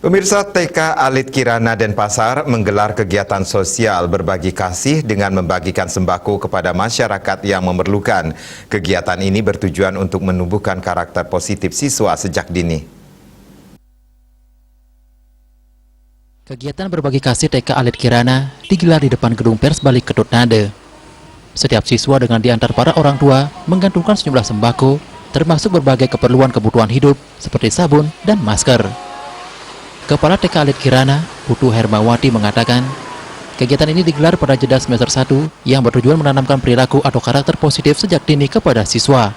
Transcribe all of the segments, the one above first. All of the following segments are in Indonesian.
Pemirsa, TK Alit Kirana Denpasar menggelar kegiatan sosial berbagi kasih dengan membagikan sembako kepada masyarakat yang memerlukan. Kegiatan ini bertujuan untuk menumbuhkan karakter positif siswa sejak dini. Kegiatan berbagi kasih TK Alit Kirana digelar di depan gedung pers Balik Ketut Nade. Setiap siswa dengan diantar para orang tua menggantungkan sejumlah sembako, termasuk berbagai keperluan kebutuhan hidup seperti sabun dan masker. Kepala TK Alit Kirana, Putu Hermawati mengatakan, kegiatan ini digelar pada jeda semester 1 yang bertujuan menanamkan perilaku atau karakter positif sejak dini kepada siswa.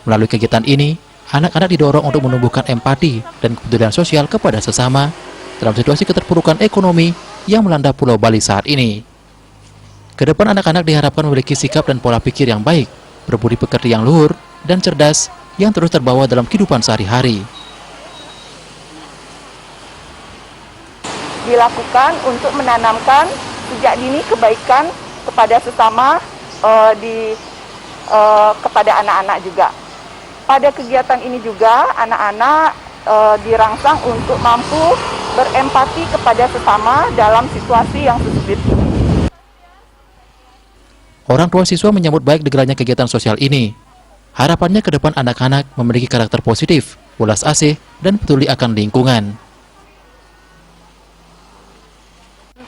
Melalui kegiatan ini, anak-anak didorong untuk menumbuhkan empati dan kepedulian sosial kepada sesama dalam situasi keterpurukan ekonomi yang melanda Pulau Bali saat ini. Kedepan anak-anak diharapkan memiliki sikap dan pola pikir yang baik, berbudi pekerti yang luhur dan cerdas yang terus terbawa dalam kehidupan sehari-hari. Dilakukan untuk menanamkan sejak dini kebaikan kepada sesama kepada anak-anak juga. Pada kegiatan ini juga anak-anak dirangsang untuk mampu berempati kepada sesama dalam situasi yang sulit ini. Orang tua siswa menyambut baik digelarnya kegiatan sosial ini. Harapannya ke depan anak-anak memiliki karakter positif, welas asih, dan peduli akan lingkungan.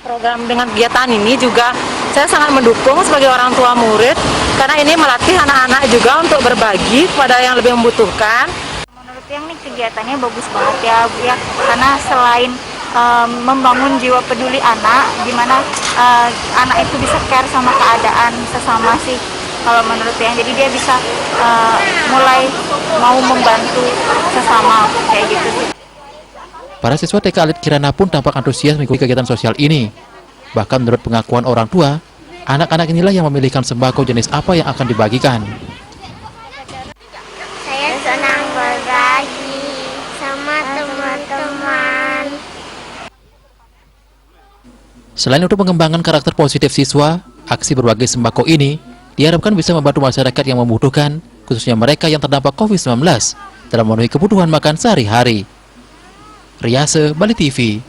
Program dengan kegiatan ini juga saya sangat mendukung sebagai orang tua murid karena ini melatih anak-anak juga untuk berbagi kepada yang lebih membutuhkan. Menurut yang ini kegiatannya bagus banget ya Bu ya, karena selain membangun jiwa peduli anak, dimana anak itu bisa care sama keadaan sesama sih kalau menurut yang, jadi dia bisa mulai mau membantu sesama kayak gitu sih. Para siswa TK Alit Kirana pun tampak antusias mengikuti kegiatan sosial ini. Bahkan menurut pengakuan orang tua, anak-anak inilah yang memilihkan sembako jenis apa yang akan dibagikan. Saya senang berbagi sama teman-teman. Selain untuk mengembangkan karakter positif siswa, aksi berbagi sembako ini diharapkan bisa membantu masyarakat yang membutuhkan, khususnya mereka yang terdampak COVID-19, dalam memenuhi kebutuhan makan sehari-hari. Riase, Bali TV.